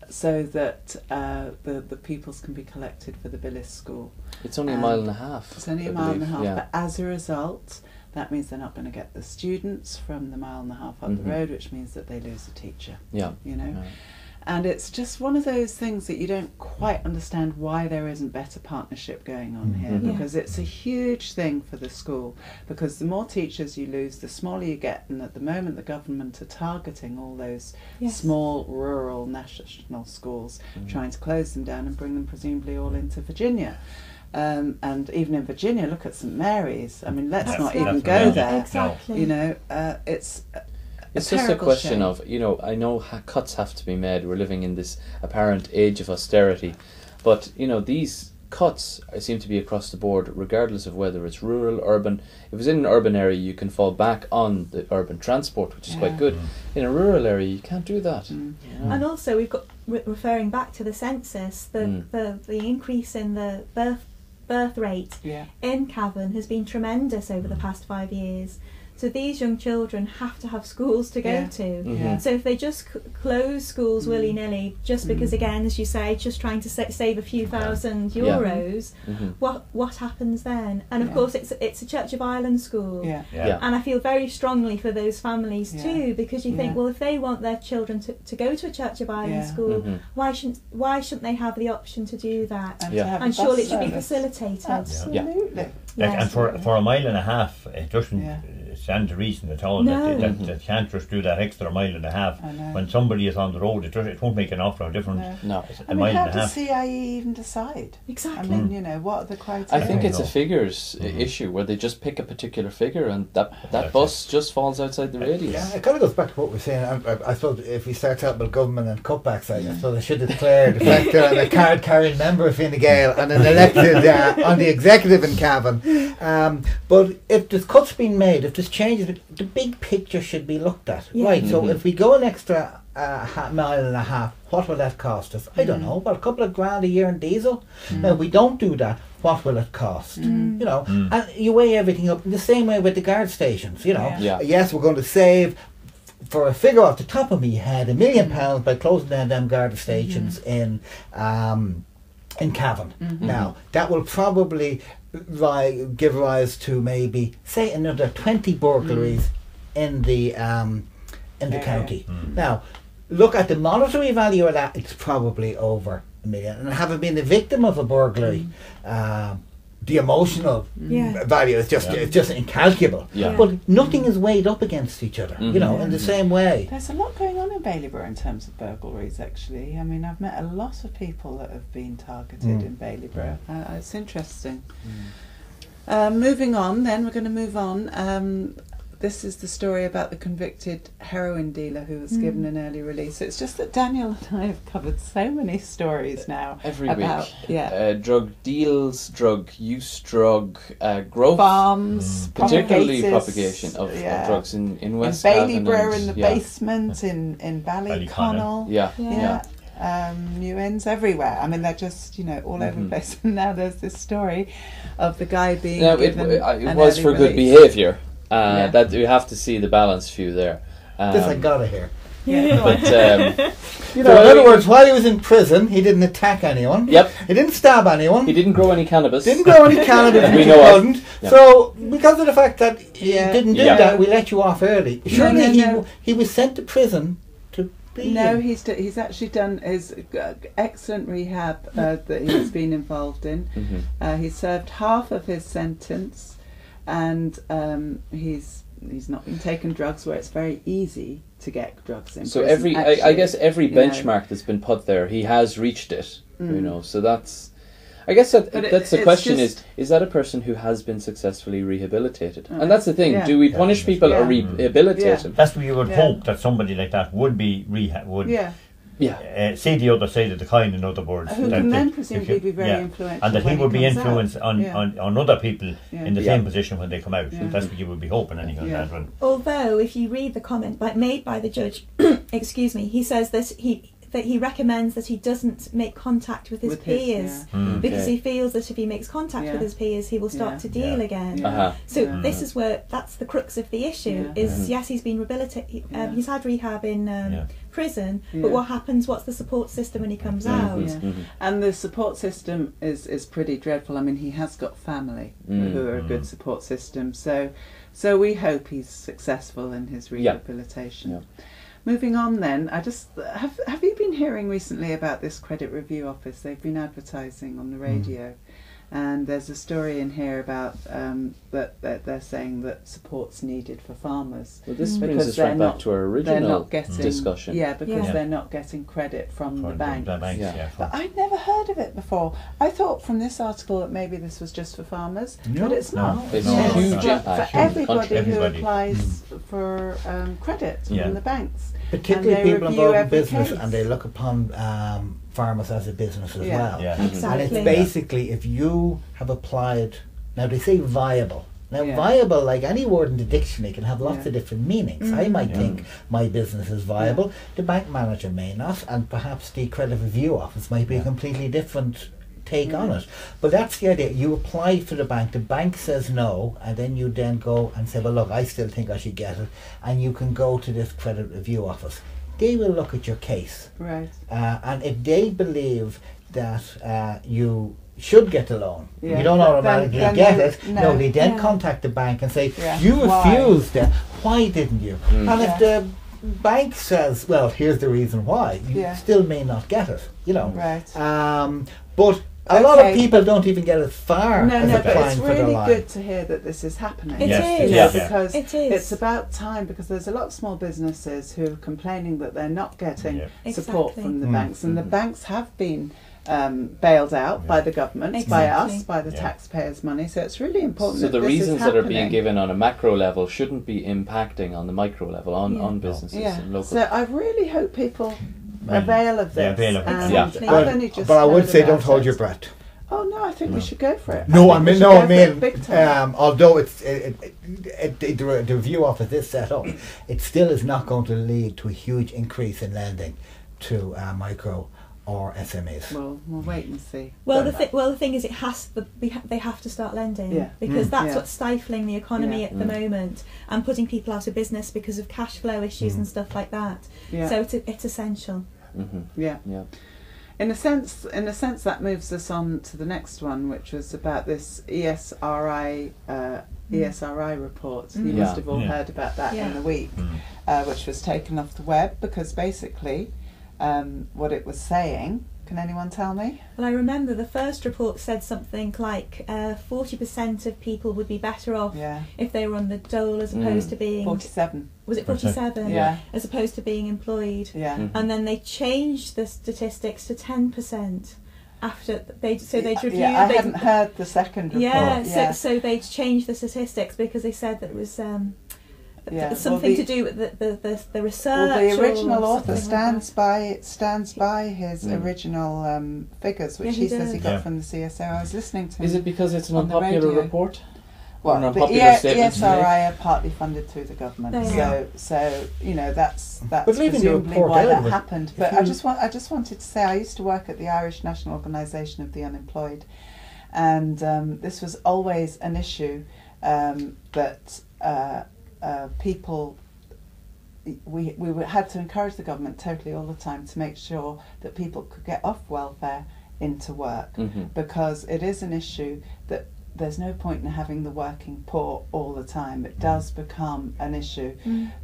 so that the pupils can be collected for the Billis School. It's only a mile and a half. It's only a mile and a half, but as a result, that means they're not going to get the students from the mile and a half up the road, which means that they lose a teacher. You know, and it's just one of those things that you don't quite understand why there isn't better partnership going on here, because it's a huge thing for the school, because the more teachers you lose, the smaller you get, and at the moment the government are targeting all those small rural national schools, trying to close them down and bring them presumably all into Virginia. And even in Virginia, look at St Mary's. I mean, let's not even go there. Exactly. You know, it's just a question of, you know, I know cuts have to be made. We're living in this apparent age of austerity, but you know, these cuts seem to be across the board, regardless of whether it's rural, urban. If it's in an urban area, you can fall back on the urban transport, which is quite good. In a rural area, you can't do that. And also, we've got, referring back to the census, the increase in the birth rate in Cavan has been tremendous over the past 5 years. So these young children have to have schools to go to. So if they just close schools willy-nilly, just because, again, as you say, just trying to save a few thousand euros, what happens then? And of course, it's a Church of Ireland school. And I feel very strongly for those families too, because you think, well, if they want their children to go to a Church of Ireland school, why shouldn't they have the option to do that? And surely it should be facilitated. Absolutely. And for a mile and a half, it doesn't stand to reason at all that they can't just do that extra mile and a half. When somebody is on the road, it won't make an awful difference. No. I mean, how does CIE even decide? Exactly. I mean, you know, what are the criteria? I think it's a figures issue where they just pick a particular figure and that bus just falls outside the radius. Yeah, it kind of goes back to what we're saying. I suppose if we start out with government and cutbacks, I suppose I should declare the fact that I'm a card-carrying member of Fine Gael and an elected on the executive in Cavan. But if there's cuts being made, if there's changes, the big picture should be looked at. Right, so if we go an extra mile and a half, what will that cost us? I don't know, about a couple of grand a year in diesel. Now, if we don't do that, what will it cost? You know, and you weigh everything up in the same way with the guard stations. You know, yes, we're going to save, for a figure off the top of my head, £1 million by closing down them guard stations in Cavan. Now, that will probably give rise to maybe, say, another 20 burglaries in the county. Now, look at the monetary value of that, it's probably over $1 million. And having been the victim of a burglary, the emotional value is just incalculable. But nothing is weighed up against each other, you know, in the same way. There's a lot going on in Baileyborough in terms of burglaries, actually. I mean, I've met a lot of people that have been targeted in Baileyborough. It's interesting. Moving on, then, we're going to move on. This is the story about the convicted heroin dealer who was given an early release. It's just that Daniel and I have covered so many stories now. Every week. Drug deals, drug use, drug growth. Farms, particularly propagation of drugs in West Cavan. Baileyborough in the basement, in Ballyconnell. New Inns everywhere. I mean, they're just, you know, all over the place. And now there's this story of the guy being given it was for good behaviour. That you have to see the balance view there. This I gotta hear. But you know, in other words, while he was in prison, he didn't attack anyone. He didn't stab anyone. He didn't grow any cannabis. We know of. So, because of the fact that he didn't do that, we let you off early. Surely he was sent to prison to be. No, he's actually done his excellent rehab that he's been involved in. He served half of his sentence. And he's not been taking drugs where it's very easy to get drugs in. So prison, I guess every benchmark that's been put there, he has reached it. You know, so that's. I guess that's the question: is that a person who has been successfily rehabilitated? And that's the thing: do we punish people or rehabilitate them? That's what you would hope, that somebody like that would be see the other side of the coin, in other words. Who can then presumably be very influential. And that he would be influenced on other people in the same position when they come out. That's what you would be hoping anyway. Although, if you read the comment made by the judge, excuse me, he says that he recommends that he doesn't make contact with his peers because he feels that if he makes contact with his peers, he will start to deal again. So this is where that's the crux of the issue. Is yes, he's been rehabilitated. He's had rehab in prison, but what happens? What's the support system when he comes out? And the support system is pretty dreadful. I mean, he has got family who are a good support system. So we hope he's successful in his rehabilitation. Moving on then, I just have you been hearing recently about this credit review office? They've been advertising on the radio, and there's a story in here about that they're saying that support's needed for farmers. Well, this brings us right back to our original discussion. Because they're not getting credit from the banks. But I'd never heard of it before. I thought from this article that maybe this was just for farmers, but it's not. It's a huge impact for everybody who applies for credit from the banks. Particularly people involved in business, and they look upon farmers as a business as well. Exactly. And it's basically, if you have applied, now they say viable. Now viable, like any word in the dictionary, can have lots of different meanings. I might think my business is viable, the bank manager may not, and perhaps the credit review office might be a completely different take on it. But that's the idea. You apply for the bank says no, and then you then go and say, well, look, I still think I should get it, and you can go to this credit review office. They will look at your case. Right. And if they believe that you should get the loan, you don't automatically get it. No, they then contact the bank and say, you refused it. Why didn't you? And if the bank says, well, here's the reason why, you still may not get it, you know. Right. But a lot of people don't even get as far as but applying it's for the really loan. good to hear that this is happening. It is. Because it is. It's about time, because there's a lot of small businesses who are complaining that they're not getting support from the banks, and the banks have been bailed out by the government, by us, by the taxpayers' money. So it's really important. So that the this reasons is that are happening. being given on a macro level shouldn't be impacting on the micro level, on businesses and local. So I really hope people avail of this. Exactly. I've only just but I would heard say about don't hold it. your breath. Oh no, I think we should go for it. No, I mean, big time. although the review office is set up, it still is not going to lead to a huge increase in lending to micro or SMEs. Well, we'll wait and see. Well, the thing is, they have to start lending because that's what's stifling the economy at the moment and putting people out of business because of cash flow issues and stuff like that. So it's essential. Yeah. In a sense, that moves us on to the next one, which was about this ESRI report. You must have all heard about that in the week, which was taken off the web because basically what it was saying. Can anyone tell me? Well, I remember the first report said something like 40% of people would be better off if they were on the dole as opposed to being 47. Was it 47? Yeah. As opposed to being employed. Yeah. And then they changed the statistics to 10% after they'd reviewed. Yeah, I hadn't heard the second report. So they'd changed the statistics because they said that it was something to do with the research. Well, the original author like stands by his original figures, which he says he got from the CSO. I was listening to him. Is it because it's an on the unpopular radio. report? Well, an the unpopular statement ESRI are partly funded through the government, so you know that's presumably why that happened. But I just wanted to say I used to work at the Irish National Organisation of the Unemployed, and this was always an issue that people. We had to encourage the government totally all the time to make sure that people could get off welfare into work, because it is an issue that there's no point in having the working poor all the time. It does become an issue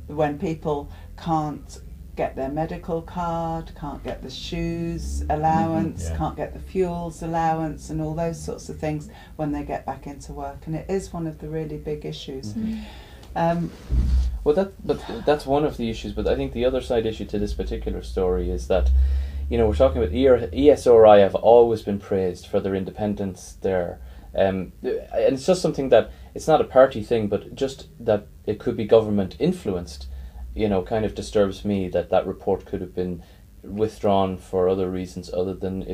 when people can't get their medical card, can't get the shoes allowance, can't get the fuels allowance and all those sorts of things when they get back into work, and it is one of the really big issues. Well, that's one of the issues, but I think the other side issue to this particular story is that, you know, we're talking about ESRI have always been praised for their independence, and it's just something that it's not a party thing, but just that it could be government influenced, you know, kind of disturbs me that report could have been withdrawn for other reasons other than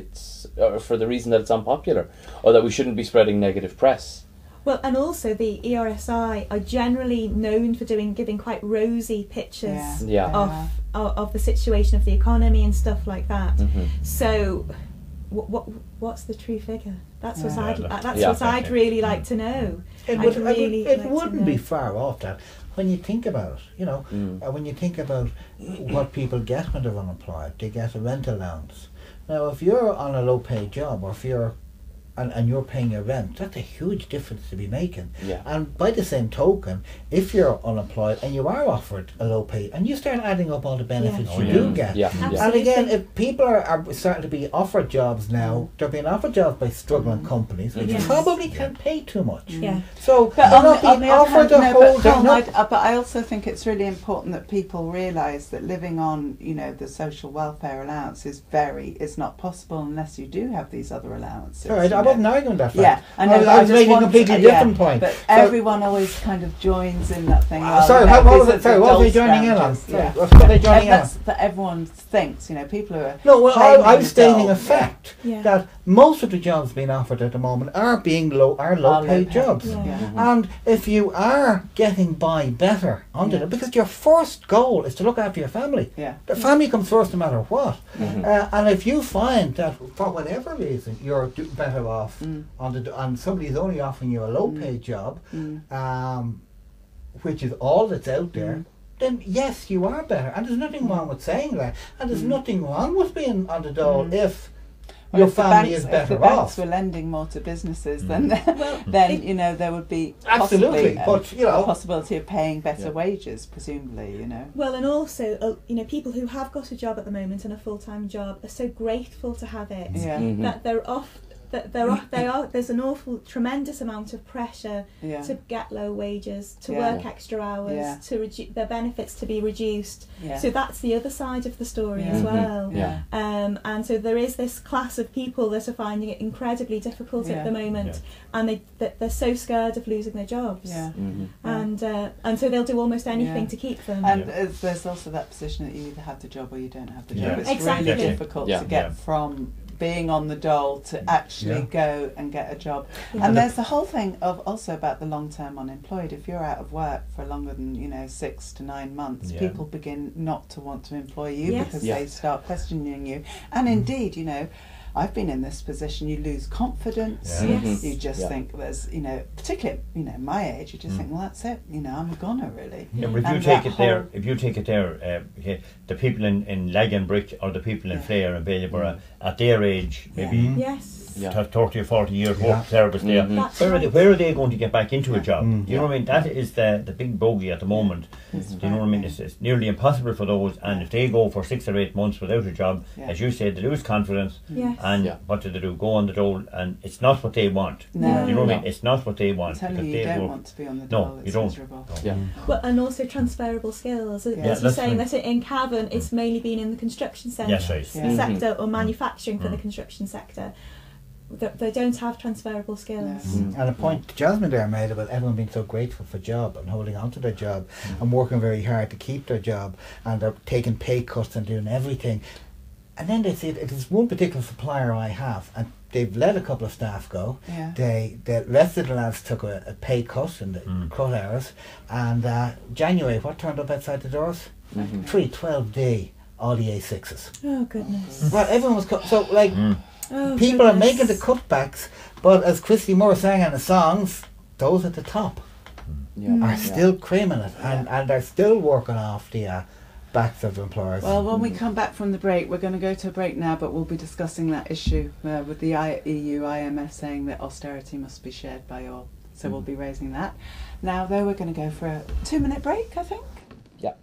for the reason that it's unpopular or that we shouldn't be spreading negative press. Well, and also the ERSI are generally known for giving quite rosy pictures of the situation of the economy and stuff like that. So, what's the true figure? That's what I'd really like to know. It wouldn't be far off that when you think about it. You know, when you think about what people get when they're unemployed, they get a rent allowance. Now, if you're on a low-paid job, or if you're and you're paying your rent, that's a huge difference to be making. And by the same token, if you're unemployed and you are offered a low pay, and you start adding up all the benefits you do get, and again, if people are starting to be offered jobs now, they're being offered jobs by struggling companies, which probably can't pay too much. So but they're not being offered a whole. But I also think it's really important that people realise that living on, you know, the social welfare allowance is not possible unless you do have these other allowances. All right, I wasn't arguing that fact. Yeah, I was making a completely different point. But everyone always kind of joins in that thing. Sorry, what was it? Sorry, what were they joining in on? What were they joining in on? That everyone thinks, you know, people who are... No, well, I was stating a fact that most of the jobs being offered at the moment are low paid jobs. And if you are getting by better under them, because your first goal is to look after your family. The family comes first no matter what. And if you find that for whatever reason you're better off and somebody's only offering you a low paid job, which is all that's out there, then yes, you are better. And there's nothing wrong with saying that. And there's nothing wrong with being on the dole if your family is better off. If the banks were lending more to businesses, then you know, there would be absolutely, but you know, a possibility of paying better wages, presumably, you know. Well, and also, you know, people who have got a job at the moment and a full-time job are so grateful to have it that they're off. There's an tremendous amount of pressure to get low wages, to work extra hours, to their benefits to be reduced. So that's the other side of the story as well. And so there is this class of people that are finding it incredibly difficult at the moment, and they're so scared of losing their jobs. And so they'll do almost anything to keep them. And there's also that position that you either have the job or you don't have the job. It's really difficult to get from being on the dole to actually go and get a job. And there's the whole thing of also about the long-term unemployed. If you're out of work for longer than 6 to 9 months, people begin not to want to employ you because they start questioning you. And indeed, you know, I've been in this position, you lose confidence, you just think there's, you know, particularly, you know, my age, you just think, well, that's it, you know, I'm a goner, really. Yeah, but if you take it there, the people in Laganbrick or the people in Flare and Bailieborough, at their age, maybe 30 or 40 years work service there, where are they going to get back into a job? You know what I mean? That is the big bogey at the moment. You know what I mean? It's nearly impossible for those, and if they go for 6 or 8 months without a job, as you said, they lose confidence, and what do they do? Go on the dole, and it's not what they want. No. You know what I mean? It's not what they want. I'm telling you, you don't want to be on the dole. No, you don't. Miserable. Well, and also transferable skills. As you're saying, that in Cavan, it's mainly been in the construction sector or manufacturing for the construction sector. They don't have transferable skills. And a point Jasmine there made about everyone being so grateful for job and holding on to their job and working very hard to keep their job, and they're taking pay cuts and doing everything. And then they say, it is one particular supplier I have, and they've let a couple of staff go. The rest of the lads took a pay cut in the cut hours, and January, what turned up outside the doors? 3 12-day all the A6s. Oh goodness. Well, everyone was so like people are making the cutbacks, but as Christy Moore sang in the songs, those at the top are still creaming it, and they're still working off the backs of employers. Well, when we come back from the break, we're going to go to a break now, but we'll be discussing that issue with the EU IMF saying that austerity must be shared by all. So we'll be raising that. Now, though, we're going to go for a 2-minute break, I think. Yeah.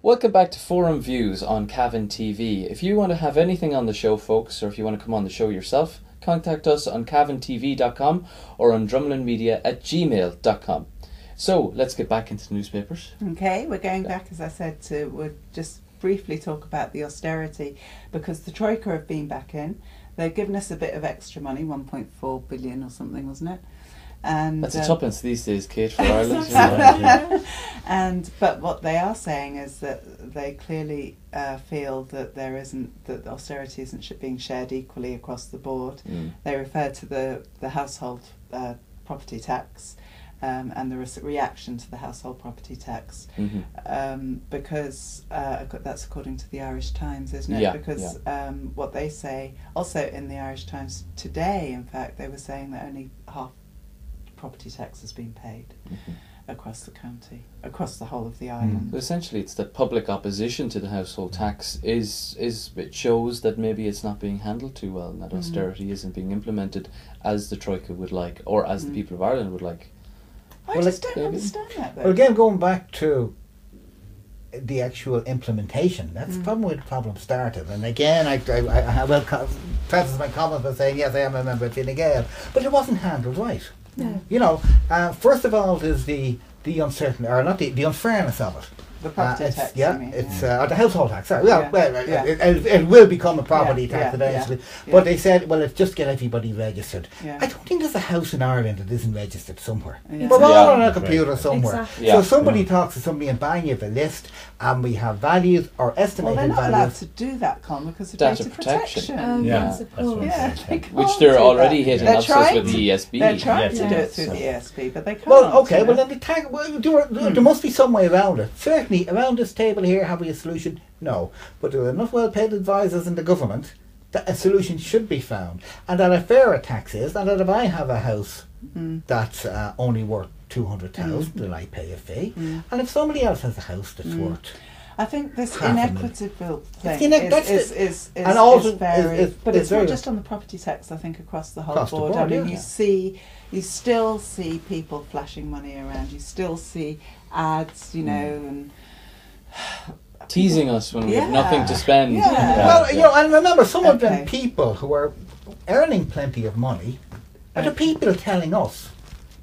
Welcome back to Forum Views on Cavan TV. If you want to have anything on the show, folks, or if you want to come on the show yourself, contact us on cavantv.com or on drumlinmedia@gmail.com. So, let's get back into the newspapers. Okay, we're going back, as I said, we'll just briefly talk about the austerity, because the Troika have been back in. They've given us a bit of extra money, 1.4 billion or something, wasn't it? And that's a tuppence these days, Kate, for Ireland. But what they are saying is that they clearly feel that that austerity isn't being shared equally across the board. They refer to the household property tax and the reaction to the household property tax, because that's according to the Irish Times, isn't it? Yeah, because what they say, also in the Irish Times today, in fact, they were saying that only half property tax has been paid across the county, across the whole of the island. So essentially, it's that public opposition to the household tax it shows that maybe it's not being handled too well, and that austerity isn't being implemented as the Troika would like, or as the people of Ireland would like. I just don't understand that, though. Well, again, going back to the actual implementation, that's probably where the problem started. And again, I will preface my comments by saying, yes, I am a member of Fine Gael, but it wasn't handled right. No. You know, first of all, there's the uncertainty, or not the unfairness of it. The property tax, yeah, you mean? it's the household tax. Sorry, well, Yeah. it will become a property tax eventually. Yeah. But they said, well, it's just get everybody registered. Yeah. I don't think there's a house in Ireland that isn't registered somewhere. Yeah. We're all Yeah. on a computer somewhere. Exactly. Yeah. So somebody talks to somebody in Bang, you have a list, and we have values or Well, estimated they're not allowed values. to do that, Con, because of Data data protection. Oh, Yeah, yes, of that's what course. Yeah, they Which can't they're do already that. hitting They're up trying with to- the ESB. They're trying Yes, to do it yes. through the ESB, but they can't. Well, okay, you well know. then there must be some way around it. Certainly, around this table here, have we a solution? No. But there are enough well-paid advisors in the government that a solution should be found. And that a fairer tax is, and that if I have a house that's only worth 200,000, then I pay a fee. And if somebody else has a house that's worth... I think this half a million. inequitable It's thing is and also very, but it's not very- just on the property tax. I think across the whole Across the board. I board, mean, yeah. you still see people flashing money around. You still see ads, you know, and Teasing us when we have Yeah. nothing to spend. Yeah. Well, you know, and remember, some of them Okay. people who are earning plenty of money are the people telling us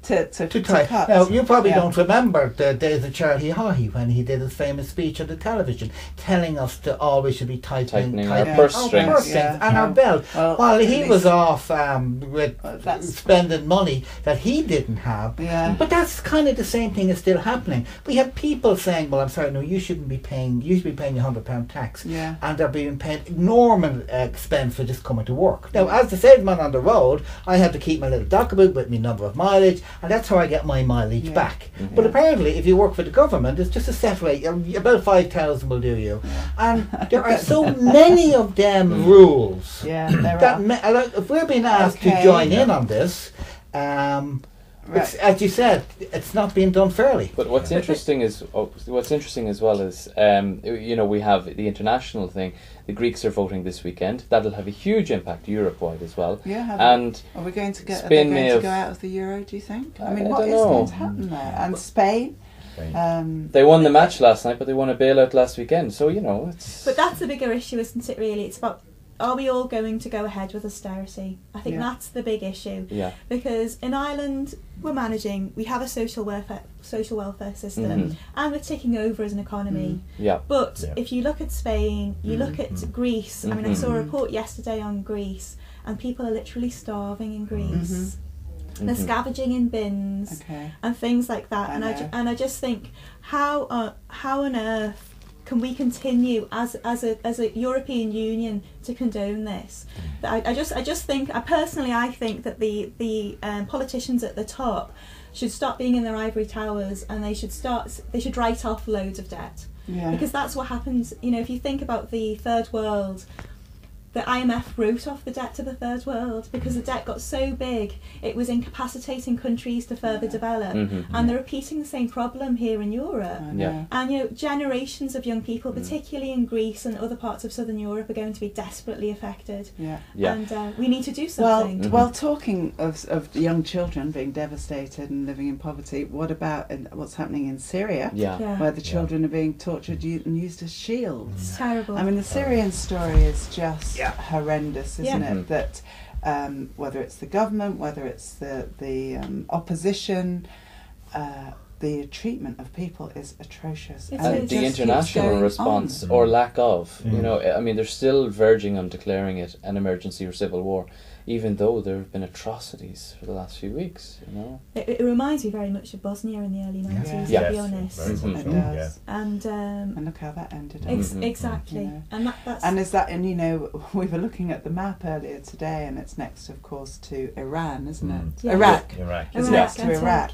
to try. cut. Now, you probably Yeah. don't remember the days of Charlie Haughey when he did his famous speech on the television, telling us to always should be tightening our Yeah. purse our strings. purse strings and our Yeah. belt. Well, While at he least- was off with that's- spending money that he didn't have. Yeah. But that's kind of the same thing is still happening. We have people saying, well, I'm sorry, no, you shouldn't be paying, you should be paying £100 tax. Yeah. And they're being paid enormous expense for just coming to work. Now, as the salesman on the road, I have to keep my little document with my number of mileage, and that's how I get my mileage Yeah. back. But apparently, if you work for the government, it's just a set rate. About 5,000 will do you. And there are so many of them rules. Yeah, there That are. if we're being asked to Okay. join in on this, It's, as you said, it's not being done fairly. But what's interesting as well is, we have the international thing. The Greeks are voting this weekend. That'll have a huge impact Europe-wide as well. Yeah, and are we going to get? Spain are they going to go out of the Euro? Do you think? I mean, what is going to happen there? And Spain. They won the match last night, but they won a bailout last weekend. So it's. But that's the bigger issue, isn't it? Really, it's about. Are we all going to go ahead with austerity? I think that's the big issue. Yeah. Because in Ireland, we have a social welfare system, and we're taking over as an economy. Yeah. But if you look at Spain, you look at Greece. I mean, I saw a report yesterday on Greece, and people are literally starving in Greece. They're scavenging in bins and things like that. And I just think, how on earth can we continue as a European Union to condone this? I think that the politicians at the top should stop being in their ivory towers, and they should write off loads of debt, because that's what happens. If you think about the third world, the IMF wrote off the debt to the third world because the debt got so big it was incapacitating countries to further develop, and they're repeating the same problem here in Europe. And generations of young people, particularly in Greece and other parts of southern Europe, are going to be desperately affected. And we need to do something. Well, talking of young children being devastated and living in poverty, what about what's happening in Syria, where the children are being tortured and used as shields? It's terrible. I mean, the Syrian story is just horrendous, isn't it? That whether it's the government, whether it's the opposition, the treatment of people is atrocious. And the international response or lack of, they're still verging on declaring it an emergency or civil war, even though there have been atrocities for the last few weeks. It reminds me very much of Bosnia in the early 90s, to be honest. It does. And look how that ended. Exactly. And that's. And is that? And we were looking at the map earlier today, and it's next, of course, to Iran, isn't it? Iraq. It's next to Iraq.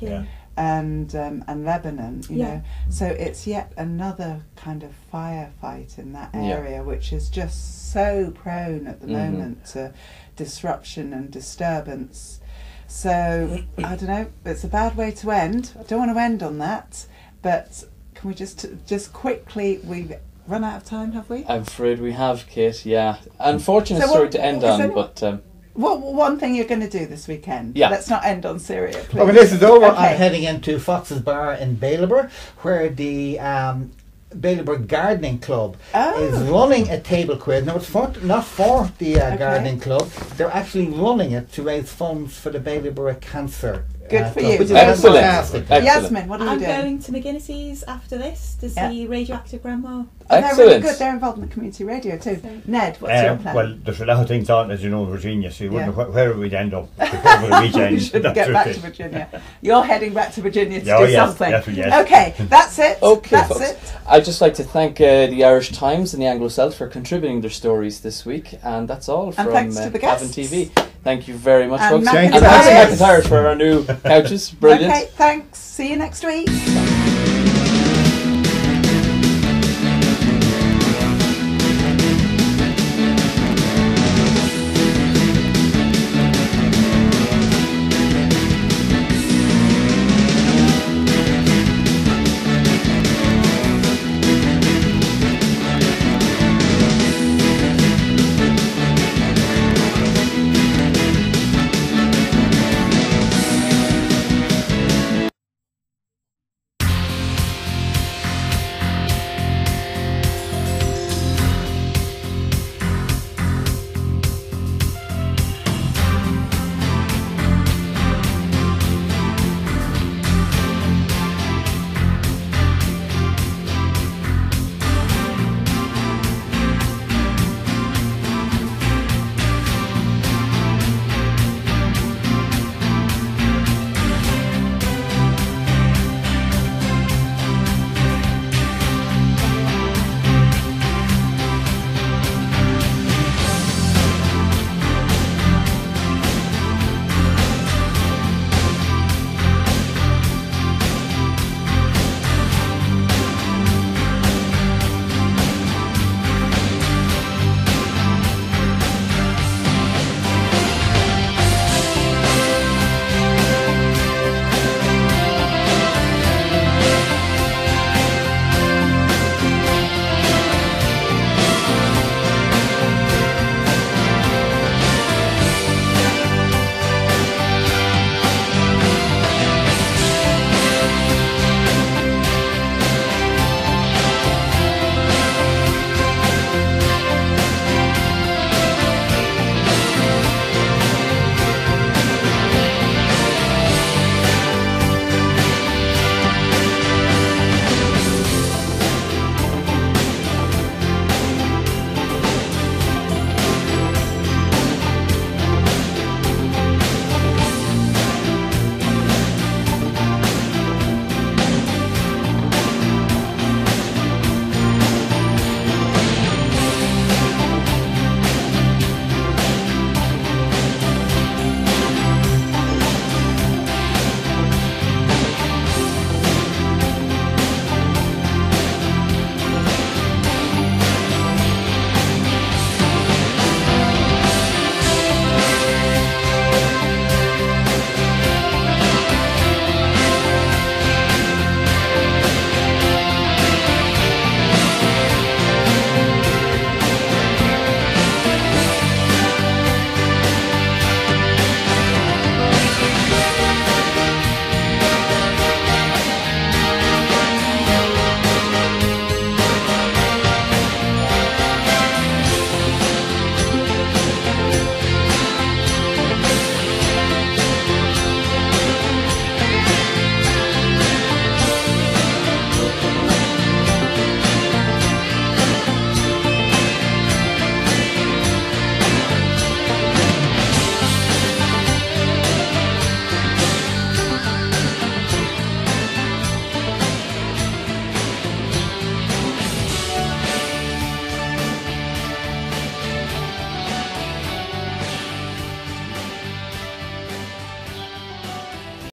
And Lebanon, you know, so it's yet another kind of firefight in that area, which is just so prone at the moment to disruption and disturbance. So I don't know, it's a bad way to end. I don't want to end on that, but can we just quickly, we've run out of time, have we? I'm afraid we have, Kate. Unfortunate story to end on, but. What one thing you're going to do this weekend? Let's not end on Syria, please. When this is over, I'm heading into Fox's Bar in Ballybor, where the Ballybor Gardening Club is running a table quiz. Now, it's not for the Gardening Club. They're actually running it to raise funds for the Ballybor Cancer Good for Club, you. which is Excellent. fantastic. Yasmin, what are you I'm doing? going to McGuinnessy's after this to see Radioactive Grandma. They're really good. They're involved in the community radio too. Ned, what's your plan? Well, there's a lot of things on, as you know, in Virginia, so you wouldn't know where we'd end up over the weekend. You should get back to Virginia. You're heading back to Virginia to do something. Yes. Okay, that's it. Okay, that's folks. it. I'd just like to thank the Irish Times and the Anglo-Celt for contributing their stories this week, and that's all from thanks to the Cavan guests. TV. Thank you very much, And folks. McIntyre's. And thanks to McIntyre's for our new couches. Brilliant. Okay, thanks. See you next week.